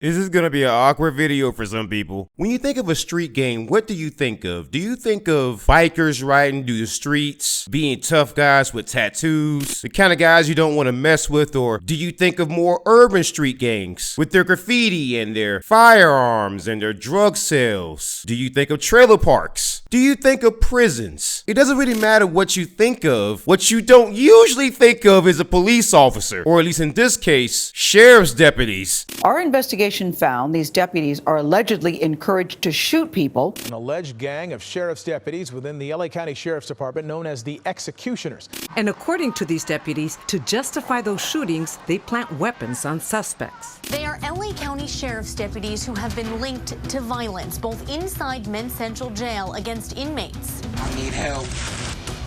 This is gonna be an awkward video for some people. When you think of a street gang, what do you think of? Do you think of bikers riding through the streets, being tough guys with tattoos, the kind of guys you don't want to mess with? Or do you think of more urban street gangs with their graffiti and their firearms and their drug sales? Do you think of trailer parks? Do you think of prisons? It doesn't really matter what you think of. What you don't usually think of is a police officer, or at least in this case, sheriff's deputies. Our investigation found these deputies are allegedly encouraged to shoot people. An alleged gang of sheriff's deputies within the LA County Sheriff's Department known as the Executioners. And according to these deputies, to justify those shootings, they plant weapons on suspects. They are LA County Sheriff's deputies who have been linked to violence, both inside Men's Central Jail against inmates. I need help.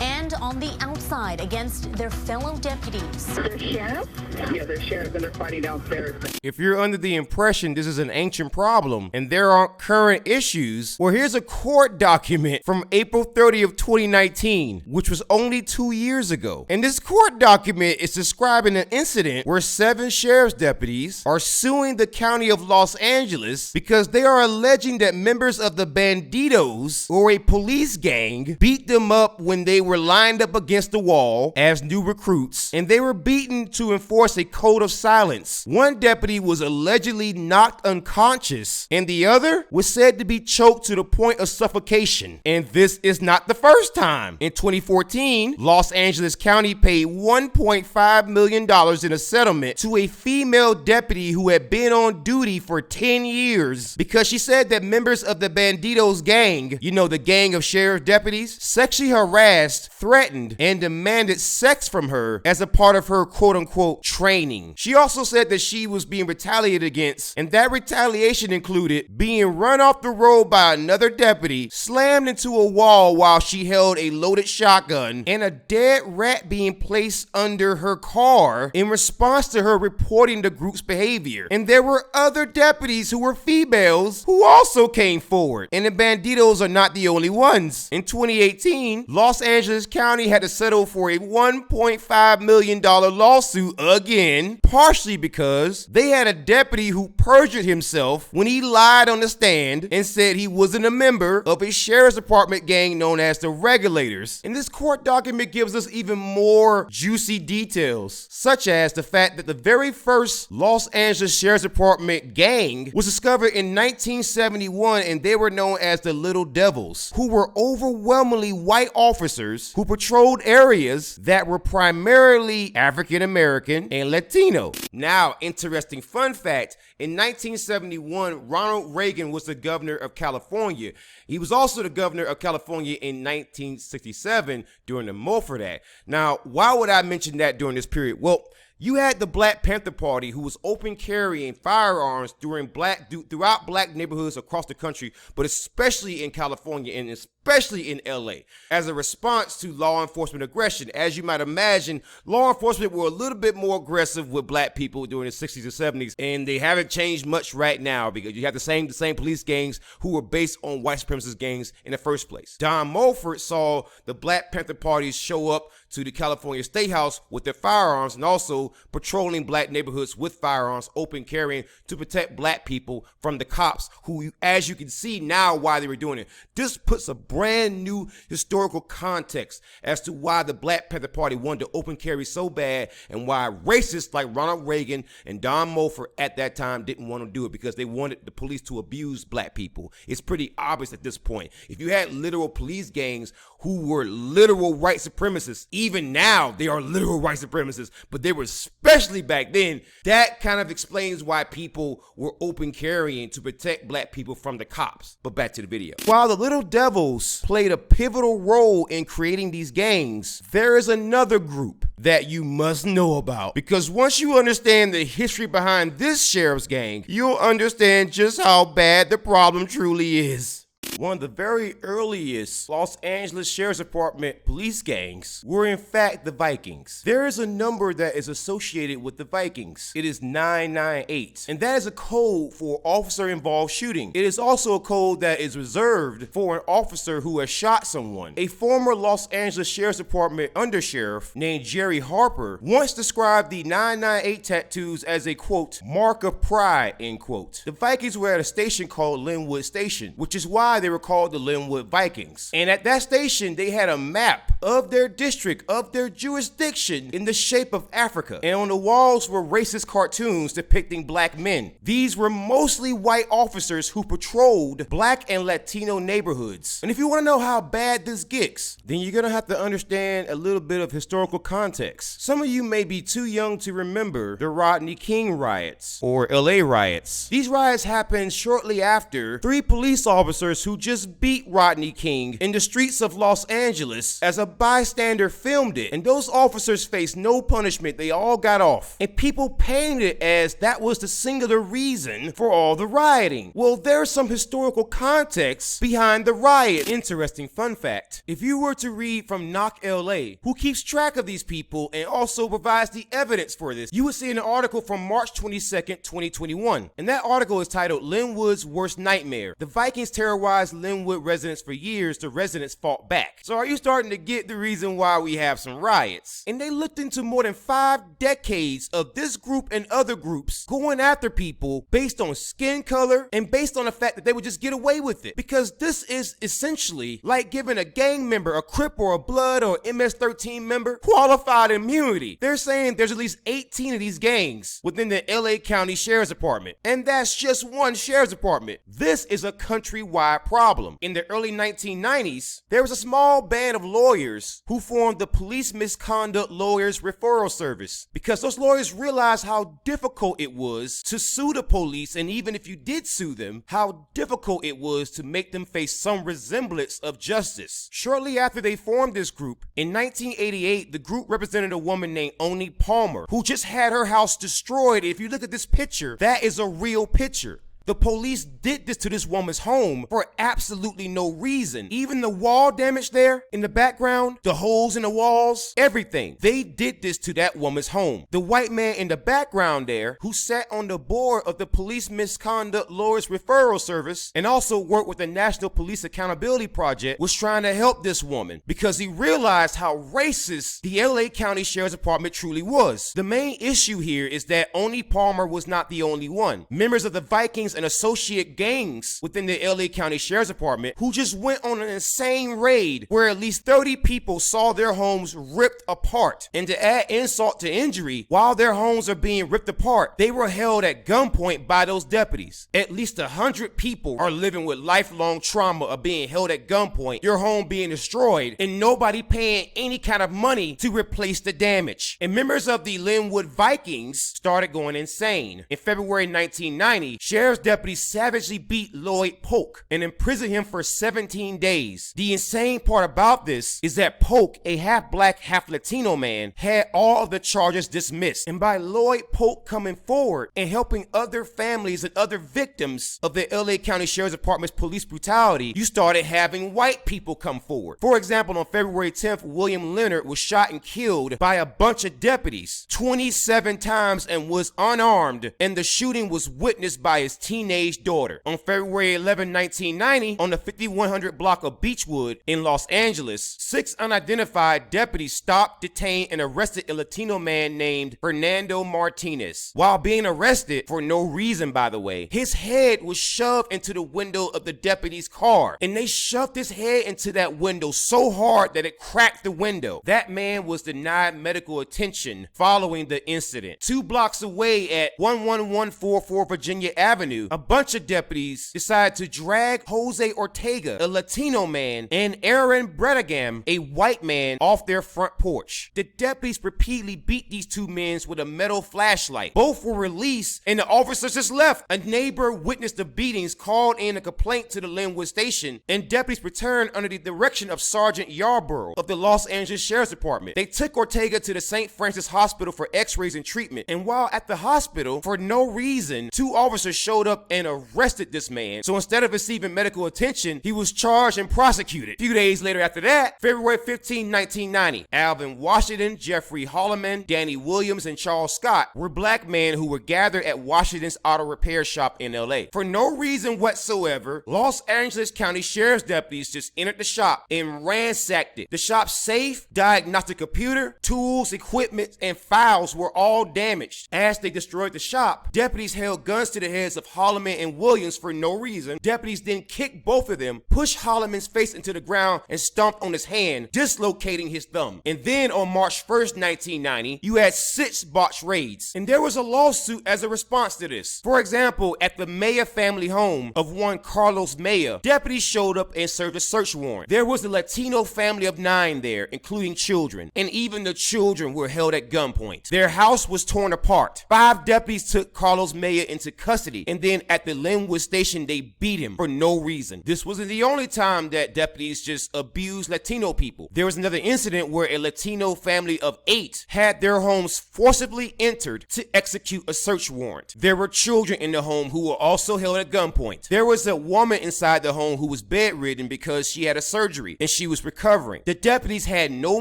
And on the outside against their fellow deputies. They're sheriff? Yeah, they're sheriff and they're fighting downstairs. If you're under the impression this is an ancient problem and there aren't current issues, well, here's a court document from April 30th, 2019, which was only 2 years ago. And this court document is describing an incident where 7 sheriff's deputies are suing the county of Los Angeles because they are alleging that members of the Banditos, or a police gang, beat them up when they were lined up against the wall as new recruits, and they were beaten to enforce a code of silence. One deputy was allegedly knocked unconscious, and the other was said to be choked to the point of suffocation. And this is not the first time. In 2014, Los Angeles County paid $1.5 million in a settlement to a female deputy who had been on duty for 10 years because she said that members of the Banditos gang, you know, the gang of sheriff deputies, sexually harassed, threatened, and demanded sex from her as a part of her quote-unquote training. She also said that she was being retaliated against, and that retaliation included being run off the road by another deputy, slammed into a wall while she held a loaded shotgun, and a dead rat being placed under her car in response to her reporting the group's behavior. And there were other deputies who were females who also came forward. And the Banditos are not the only ones. In 2018, Los Angeles County had to settle for a $1.5 million lawsuit again, partially because they had a deputy who perjured himself when he lied on the stand and said he wasn't a member of a sheriff's department gang known as the Regulators. And this court document gives us even more juicy details, such as the fact that the very first Los Angeles Sheriff's Department gang was discovered in 1971, and they were known as the Little Devils, who were overwhelmingly white officers who patrolled areas that were primarily African American and Latino. Now, interesting fun fact, in 1971, Ronald Reagan was the governor of California. He was also the governor of California in 1967 during the Mulford Act. Now, why would I mention that during this period? Well, you had the Black Panther Party, who was open carrying firearms throughout black neighborhoods across the country, but especially in California and especially in LA, as a response to law enforcement aggression. As you might imagine, law enforcement were a little bit more aggressive with black people during the 60s and 70s, and they haven't changed much right now because you have the same police gangs who were based on white supremacist gangs in the first place. Don Mulford saw the Black Panther parties show up to the California State House with their firearms and also patrolling black neighborhoods with firearms, open carrying, to protect black people from the cops who, as you can see now, why they were doing it. This puts a brand new historical context as to why the Black Panther Party wanted to open carry so bad and why racists like Ronald Reagan and Don Mulford at that time didn't want to do it, because they wanted the police to abuse black people. It's pretty obvious at this point. If you had literal police gangs who were literal white supremacists, even now they are literal white supremacists, but they were especially back then, that kind of explains why people were open carrying to protect black people from the cops. But back to the video. While the Little Devils played a pivotal role in creating these gangs, there is another group that you must know about, because once you understand the history behind this sheriff's gang, you'll understand just how bad the problem truly is. one of the very earliest Los Angeles Sheriff's Department police gangs were in fact the Vikings. There is a number that is associated with the Vikings. It is 998, and that is a code for officer-involved shooting. It is also a code that is reserved for an officer who has shot someone. A former Los Angeles Sheriff's Department undersheriff named Jerry Harper once described the 998 tattoos as a, quote, mark of pride, end quote. The Vikings were at a station called Linwood Station, which is why they were called the Linwood Vikings. And at that station, they had a map of their district, of their jurisdiction in the shape of Africa. And on the walls were racist cartoons depicting black men. These were mostly white officers who patrolled black and Latino neighborhoods. And if you want to know how bad this gets, then you're going to have to understand a little bit of historical context. Some of you may be too young to remember the Rodney King riots, or LA riots. These riots happened shortly after 3 police officers who just beat Rodney King in the streets of Los Angeles as a bystander filmed it, and those officers faced no punishment. They all got off, and people painted it as that was the singular reason for all the rioting. Well, there's some historical context behind the riot. Interesting fun fact: if you were to read from Knock LA, who keeps track of these people and also provides the evidence for this, you would see an article from March 22nd, 2021, and that article is titled "Linwood's Worst Nightmare. The Vikings terrorized Linwood residents for years. The residents fought back." So are you starting to get the reason why we have some riots? And they looked into more than 5 decades of this group and other groups going after people based on skin color and based on the fact that they would just get away with it. Because this is essentially like giving a gang member, a Crip or a Blood or MS-13 member, qualified immunity. They're saying there's at least 18 of these gangs within the LA County Sheriff's Department. And that's just one sheriff's department. This is a countrywide problem. In the early 1990s, there was a small band of lawyers who formed the Police Misconduct Lawyers Referral Service, because those lawyers realized how difficult it was to sue the police, and even if you did sue them, how difficult it was to make them face some resemblance of justice. Shortly after they formed this group, in 1988, the group represented a woman named Oni Palmer, who just had her house destroyed. If you look at this picture, that is a real picture. The police did this to this woman's home for absolutely no reason. Even the wall damage there in the background, the holes in the walls, everything. They did this to that woman's home. The white man in the background there, who sat on the board of the Police Misconduct Lawyers Referral Service and also worked with the National Police Accountability Project, was trying to help this woman because he realized how racist the LA County Sheriff's Department truly was. The main issue here is that Oni Palmer was not the only one. Members of the Vikings and associate gangs within the LA County Sheriff's Department who just went on an insane raid where at least 30 people saw their homes ripped apart. And to add insult to injury, while their homes are being ripped apart, they were held at gunpoint by those deputies. At least 100 people are living with lifelong trauma of being held at gunpoint, your home being destroyed, and nobody paying any kind of money to replace the damage. And members of the Linwood Vikings started going insane. In February 1990, sheriff's deputies savagely beat Lloyd Polk and imprisoned him for 17 days. The insane part about this is that Polk, a half-black, half-Latino man, had all of the charges dismissed. And by Lloyd Polk coming forward and helping other families and other victims of the LA County Sheriff's Department's police brutality, you started having white people come forward. For example, on February 10th, William Leonard was shot and killed by a bunch of deputies 27 times and was unarmed, and the shooting was witnessed by his teenage daughter. On February 11, 1990, on the 5100 block of Beechwood in Los Angeles, 6 unidentified deputies stopped, detained, and arrested a Latino man named Fernando Martinez. While being arrested, for no reason by the way, his head was shoved into the window of the deputy's car, and they shoved his head into that window so hard that it cracked the window. That man was denied medical attention following the incident. 2 blocks away at 11144 Virginia Avenue, a bunch of deputies decided to drag Jose Ortega, a Latino man, and Aaron Bredegam, a white man, off their front porch. The deputies repeatedly beat these 2 men with a metal flashlight. Both were released and the officers just left. A neighbor witnessed the beatings, called in a complaint to the Linwood station, and deputies returned under the direction of Sergeant Yarborough of the Los Angeles Sheriff's Department. They took Ortega to the St. Francis Hospital for x-rays and treatment, and while at the hospital, for no reason, 2 officers showed up and arrested this man. So instead of receiving medical attention, he was charged and prosecuted. A few days later after that, February 15, 1990, Alvin Washington, Jeffrey Holloman, Danny Williams, and Charles Scott were black men who were gathered at Washington's auto repair shop in LA. For no reason whatsoever, Los Angeles County Sheriff's deputies just entered the shop and ransacked it. The shop's safe, diagnostic computer, tools, equipment, and files were all damaged. As they destroyed the shop, deputies held guns to the heads of Holloman and Williams for no reason. Deputies then kicked both of them, pushed Holloman's face into the ground, and stomped on his hand, dislocating his thumb. And then on March 1st, 1990, you had 6 botched raids. And there was a lawsuit as a response to this. For example, at the Maya family home of one Carlos Maya, deputies showed up and served a search warrant. There was a Latino family of 9 there, including children. And even the children were held at gunpoint. Their house was torn apart. 5 deputies took Carlos Maya into custody. And then at the Linwood station, they beat him for no reason. This wasn't the only time that deputies just abused Latino people. There was another incident where a Latino family of 8 had their homes forcibly entered to execute a search warrant. There were children in the home who were also held at gunpoint. There was a woman inside the home who was bedridden because she had a surgery and she was recovering. The deputies had no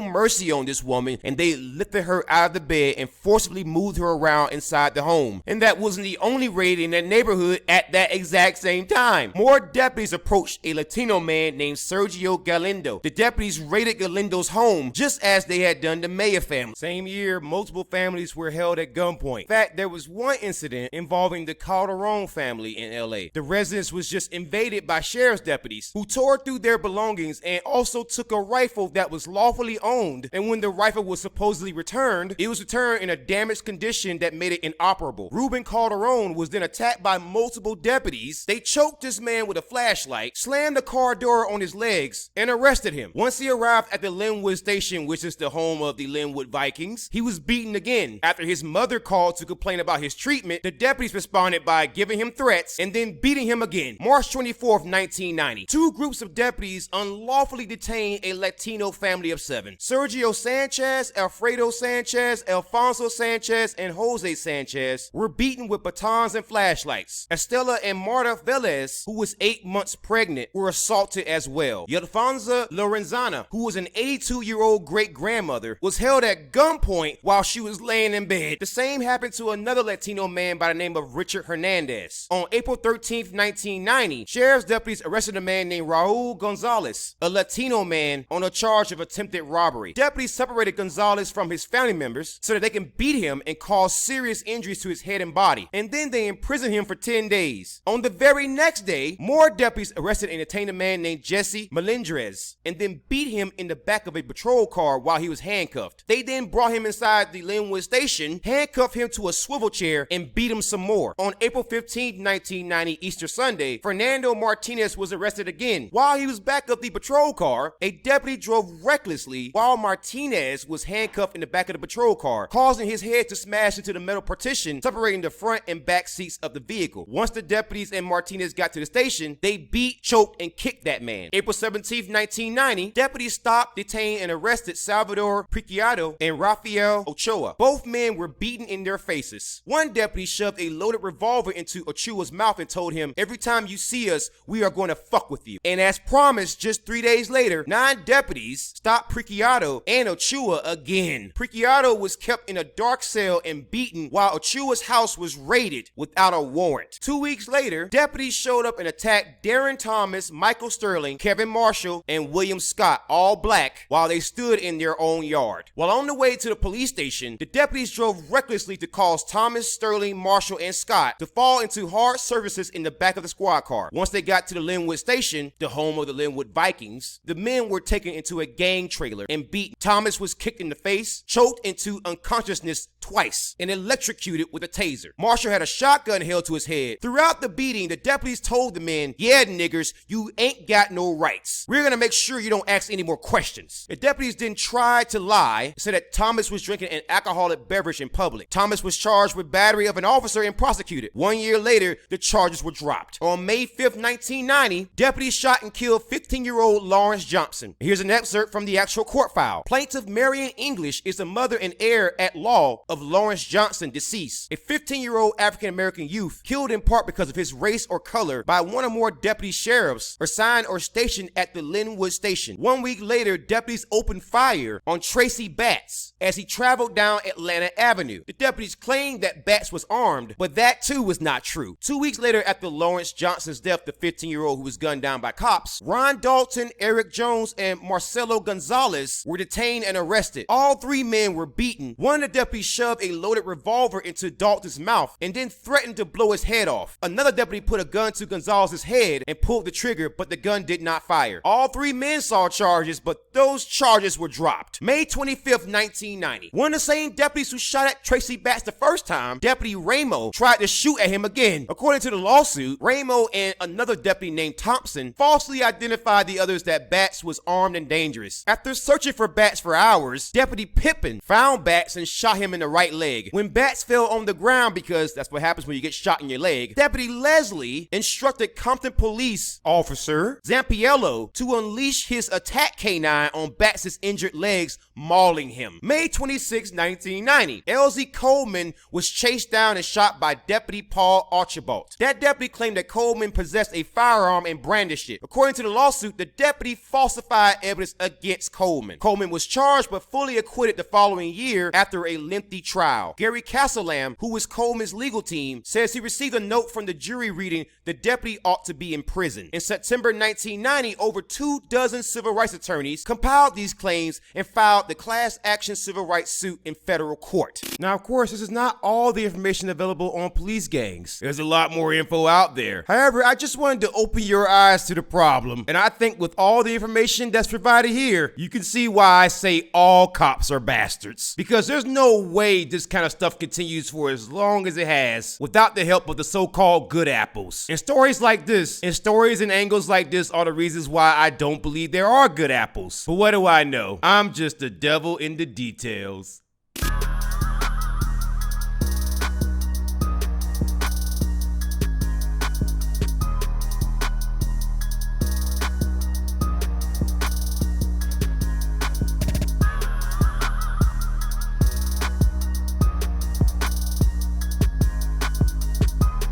mercy on this woman and they lifted her out of the bed and forcibly moved her around inside the home. And that wasn't the only raid in that neighborhood at that exact same time. More deputies approached a Latino man named Sergio Galindo. The deputies raided Galindo's home just as they had done the Maya family. Same year, multiple families were held at gunpoint. In fact, there was one incident involving the Calderon family in LA. The residence was just invaded by sheriff's deputies who tore through their belongings and also took a rifle that was lawfully owned. And when the rifle was supposedly returned, it was returned in a damaged condition that made it inoperable. Ruben Calderon was then attacked by multiple deputies. They choked this man with a flashlight, slammed the car door on his legs, and arrested him. Once he arrived at the Linwood station, which is the home of the Linwood Vikings, he was beaten again. After his mother called to complain about his treatment, the deputies responded by giving him threats and then beating him again. March 24th, 1990, 2 groups of deputies unlawfully detained a Latino family of 7. Sergio Sanchez, Alfredo Sanchez, Alfonso Sanchez, and Jose Sanchez were beaten with batons and flashlights. Estela and Marta Velez, who was 8 months pregnant, were assaulted as well. Yelfonza Lorenzana, who was an 82-year-old great-grandmother, was held at gunpoint while she was laying in bed. The same happened to another Latino man by the name of Richard Hernandez. On April 13th, 1990, sheriff's deputies arrested a man named Raul Gonzalez, a Latino man, on a charge of attempted robbery. Deputies separated Gonzalez from his family members so that they can beat him and cause serious injuries to his head and body. And then they imprisoned him for 10 days. On the very next day, more deputies arrested and detained a man named Jesse Melendrez and then beat him in the back of a patrol car while he was handcuffed. They then brought him inside the Linwood station, handcuffed him to a swivel chair, and beat him some more. On April 15, 1990, Easter Sunday, Fernando Martinez was arrested again. While he was back of the patrol car, a deputy drove recklessly while Martinez was handcuffed in the back of the patrol car, causing his head to smash into the metal partition separating the front and back seats of the vehicle. Once the deputies and Martinez got to the station, they beat, choked, and kicked that man. April 17, 1990, deputies stopped, detained, and arrested Salvador Preciado and Rafael Ochoa. Both men were beaten in their faces. One deputy shoved a loaded revolver into Ochoa's mouth and told him, "Every time you see us, we are going to fuck with you." And as promised, just 3 days later, 9 deputies stopped Preciado and Ochoa again. Preciado was kept in a dark cell and beaten while Ochoa's house was raided without a warrant. 2 weeks later, deputies showed up and attacked Darren Thomas, Michael Sterling, Kevin Marshall, and William Scott, all black, while they stood in their own yard. While on the way to the police station, the deputies drove recklessly to cause Thomas, Sterling, Marshall, and Scott to fall into hard surfaces in the back of the squad car. Once they got to the Linwood station, the home of the Linwood Vikings, the men were taken into a gang trailer and beaten. Thomas was kicked in the face, choked into unconsciousness twice, and electrocuted with a taser. Marshall had a shotgun held to his head. Throughout the beating, the deputies told the men, "Yeah, niggers, you ain't got no rights. We're gonna make sure you don't ask any more questions." The deputies then tried to lie, said that Thomas was drinking an alcoholic beverage in public. Thomas was charged with battery of an officer and prosecuted. 1 year later, the charges were dropped. On May 5th, 1990, deputies shot and killed 15-year-old Lawrence Johnson. Here's an excerpt from the actual court file. Plaintiff Marion English is the mother and heir at law of Lawrence Johnson, deceased, a 15-year-old African-American youth killed killed in part because of his race or color by one or more deputy sheriffs assigned or stationed at the Linwood station. 1 week later, deputies opened fire on Tracy Batts as he traveled down Atlanta Avenue. The deputies claimed that Batts was armed, but that too was not true. 2 weeks later, after Lawrence Johnson's death, the 15-year-old who was gunned down by cops, Ron Dalton, Eric Jones, and Marcelo Gonzalez were detained and arrested. All 3 men were beaten. One of the deputies shoved a loaded revolver into Dalton's mouth and then threatened to blow his head off. Another deputy put a gun to Gonzalez's head and pulled the trigger, but the gun did not fire. All 3 men saw charges, but those charges were dropped. May 25th, 1990. One of the same deputies who shot at Tracy Batts the first time, Deputy Ramo, tried to shoot at him again. According to the lawsuit, Ramo and another deputy named Thompson falsely identified the others that Batts was armed and dangerous. After searching for Batts for hours, Deputy Pippin found Batts and shot him in the right leg. When Batts fell on the ground, because that's what happens when you get shot in your leg, Deputy Leslie instructed Compton Police Officer Zampiello to unleash his attack canine on Batts' injured legs, mauling him. May 26, 1990, LZ Coleman was chased down and shot by Deputy Paul Archibald. That deputy claimed that Coleman possessed a firearm and brandished it. According to the lawsuit, the deputy falsified evidence against Coleman. Coleman was charged but fully acquitted the following year after a lengthy trial. Gary Castlelam, who was Coleman's legal team, says he received a note from the jury reading the deputy ought to be in prison. In September 1990, over 24 civil rights attorneys compiled these claims and filed the class action civil rights suit in federal court. Now, of course, this is not all the information available on police gangs. There's a lot more info out there. However, I just wanted to open your eyes to the problem, and I think with all the information that's provided here, you can see why I say all cops are bastards. Because there's no way this kind of stuff continues for as long as it has without the help of the so-called good apples. And stories like this, and stories and angles like this are the reasons why I don't believe there are good apples. But what do I know? I'm just the devil in the details.